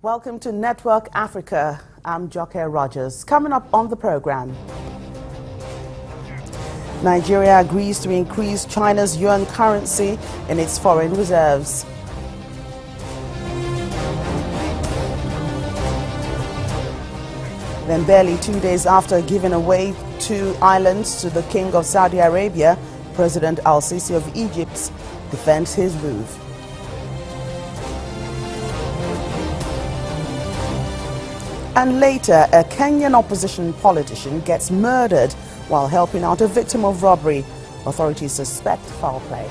Welcome to Network Africa. I'm Joke Rogers. Coming up on the program, Nigeria agrees to increase China's yuan currency in its foreign reserves. Then barely 2 days after giving away 2 islands to the King of Saudi Arabia, President Sisi of Egypt defends his move. And later, a Kenyan opposition politician gets murdered while helping out a victim of robbery. Authorities suspect foul play.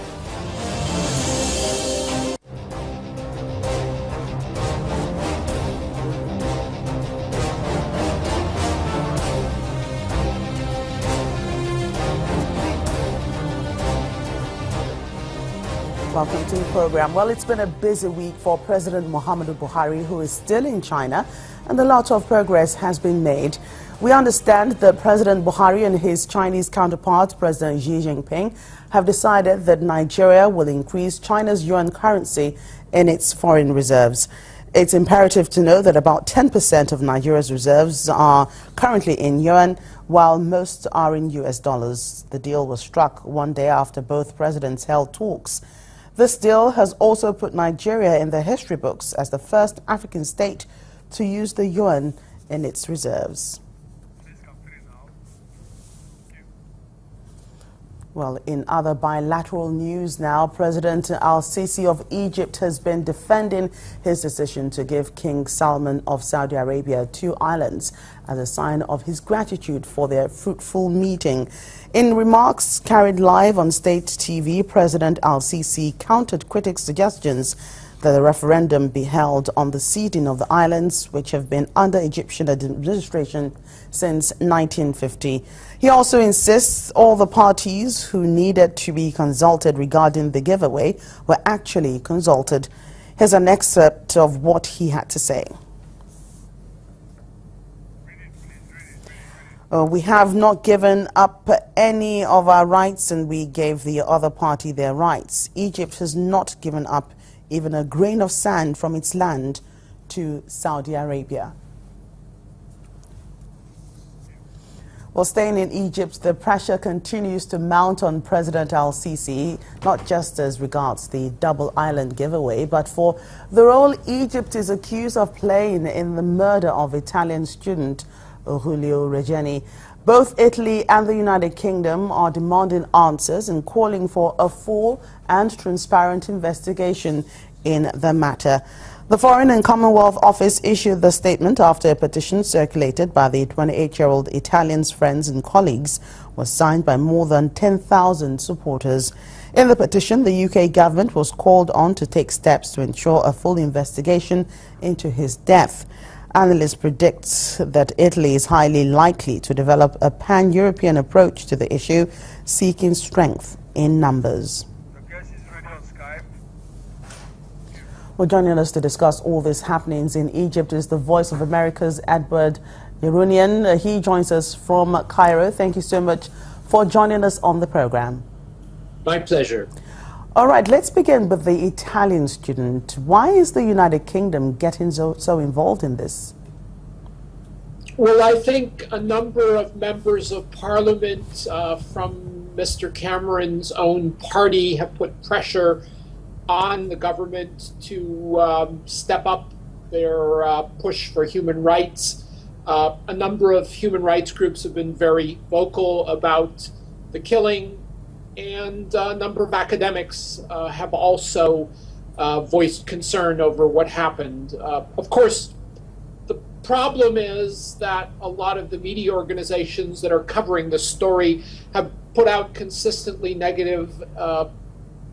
Welcome to the program. Well, it's been a busy week for President Muhammadu Buhari, who is still in China, and a lot of progress has been made. We understand that President Buhari and his Chinese counterpart, President Xi Jinping, have decided that Nigeria will increase China's yuan currency in its foreign reserves. It's imperative to know that about 10% of Nigeria's reserves are currently in yuan, while most are in US dollars. The deal was struck one day after both presidents held talks. This deal has also put Nigeria in the history books as the first African state to use the yuan in its reserves. Well, in other bilateral news now, President Sisi of Egypt has been defending his decision to give King Salman of Saudi Arabia 2 islands as a sign of his gratitude for their fruitful meeting. In remarks carried live on state TV, President Sisi countered critics' suggestions that a referendum be held on the ceding of the islands, which have been under Egyptian administration since 1950. He also insists all the parties who needed to be consulted regarding the giveaway were actually consulted. Here's an excerpt of what he had to say. We have not given up any of our rights, and we gave the other party their rights. Egypt has not given up even a grain of sand from its land to Saudi Arabia. Well, staying in Egypt, the pressure continues to mount on President Sisi, not just as regards the double island giveaway, but for the role Egypt is accused of playing in the murder of Italian student Giulio Regeni. Both Italy and the United Kingdom are demanding answers and calling for a full and transparent investigation in the matter. The Foreign and Commonwealth Office issued the statement after a petition circulated by the 28-year-old Italian's friends and colleagues was signed by more than 10,000 supporters. In the petition, the UK government was called on to take steps to ensure a full investigation into his death. Analysts predict that Italy is highly likely to develop a pan-European approach to the issue, seeking strength in numbers. Well, joining us to discuss all these happenings in Egypt is the Voice of America's Edward Yerunian. He joins us from Cairo. Thank you so much for joining us on the program. My pleasure. All right, let's begin with the Italian student. Why is the United Kingdom getting so involved in this? Well, I think a number of members of parliament from Mr. Cameron's own party have put pressure on the government to step up their push for human rights. A number of human rights groups have been very vocal about the killing, and a number of academics have also voiced concern over what happened. Of course, the problem is that a lot of the media organizations that are covering the story have put out consistently negative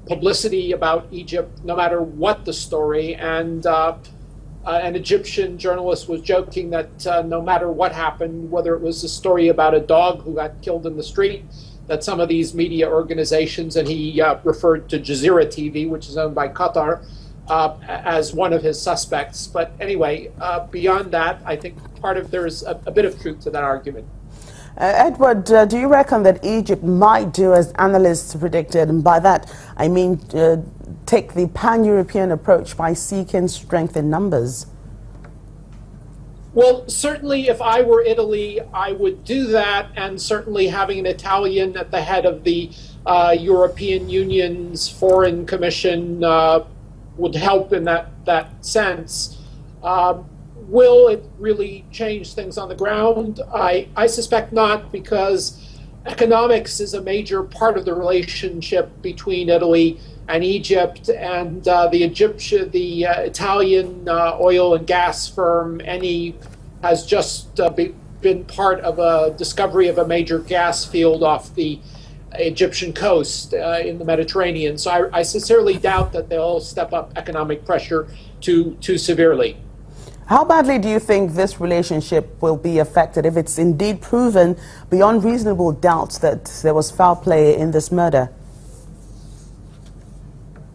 publicity about Egypt, no matter what the story. And an Egyptian journalist was joking that no matter what happened, whether it was a story about a dog who got killed in the street, that some of these media organizations, and he referred to Jazeera TV, which is owned by Qatar, as one of his suspects. But anyway, beyond that, I think there's a bit of truth to that argument. Edward, do you reckon that Egypt might do as analysts predicted, and by that I mean take the pan-European approach by seeking strength in numbers? Well, certainly if I were Italy, I would do that, and certainly having an Italian at the head of the European Union's Foreign Commission would help in that sense. Will it really change things on the ground? I suspect not, because economics is a major part of the relationship between Italy and Egypt, and the Italian oil and gas firm Eni has just been part of a discovery of a major gas field off the Egyptian coast in the Mediterranean. So I sincerely doubt that they'll step up economic pressure too severely. How badly do you think this relationship will be affected if it's indeed proven beyond reasonable doubt that there was foul play in this murder?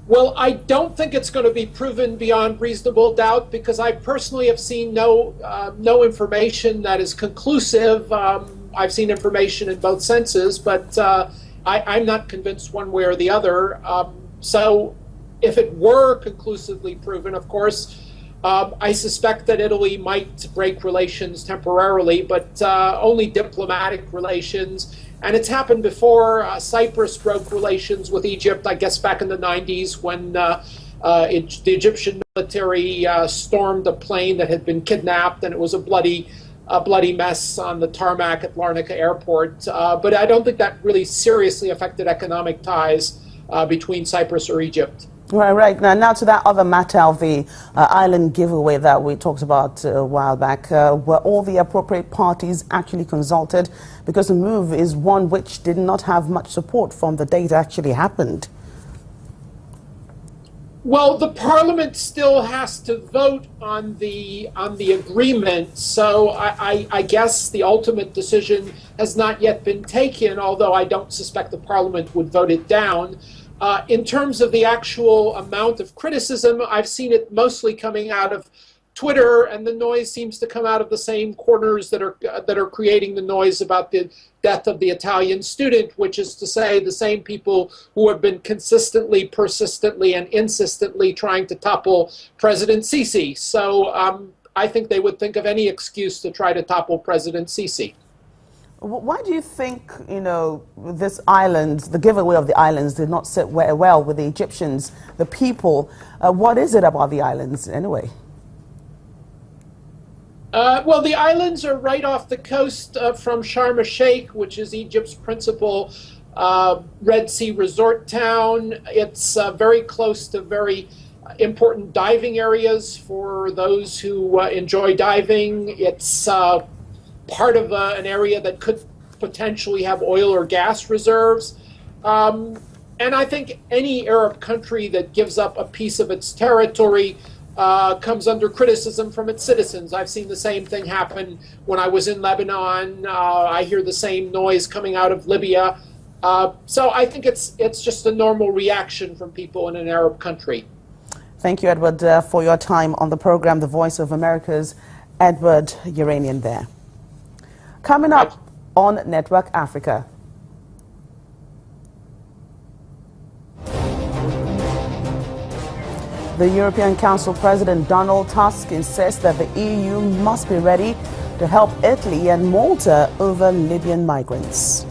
Well, I don't think it's going to be proven beyond reasonable doubt, because I personally have seen no information that is conclusive. I've seen information in both senses, but I'm not convinced one way or the other. So if it were conclusively proven, of course, I suspect that Italy might break relations temporarily, but only diplomatic relations. And it's happened before. Cyprus broke relations with Egypt, I guess back in the 90s, when the Egyptian military stormed a plane that had been kidnapped, and it was a bloody mess on the tarmac at Larnaca Airport. But I don't think that really seriously affected economic ties between Cyprus or Egypt. Right. Now to that other matter of the island giveaway that we talked about a while back. Were all the appropriate parties actually consulted? Because the move is one which did not have much support from the day it actually happened. Well, the Parliament still has to vote on the agreement, so I guess the ultimate decision has not yet been taken, although I don't suspect the Parliament would vote it down. In terms of the actual amount of criticism, I've seen it mostly coming out of Twitter, and the noise seems to come out of the same corners that are creating the noise about the death of the Italian student, which is to say the same people who have been consistently, persistently, and insistently trying to topple President Sisi. So I think they would think of any excuse to try to topple President Sisi. Why do you think, this island, the giveaway of the islands, did not sit well with the Egyptians, the people? What is it about the islands, anyway? Well, the islands are right off the coast from Sharm el-Sheikh, which is Egypt's principal Red Sea resort town. It's very close to very important diving areas for those who enjoy diving. It's part of an area that could potentially have oil or gas reserves. And I think any Arab country that gives up a piece of its territory comes under criticism from its citizens. I've seen the same thing happen when I was in Lebanon. I hear the same noise coming out of Libya. So I think it's just a normal reaction from people in an Arab country. Thank you, Edward, for your time on the program. The Voice of America's Edward Yeranian there. Coming up on Network Africa. The European Council President Donald Tusk insists that the EU must be ready to help Italy and Malta over Libyan migrants.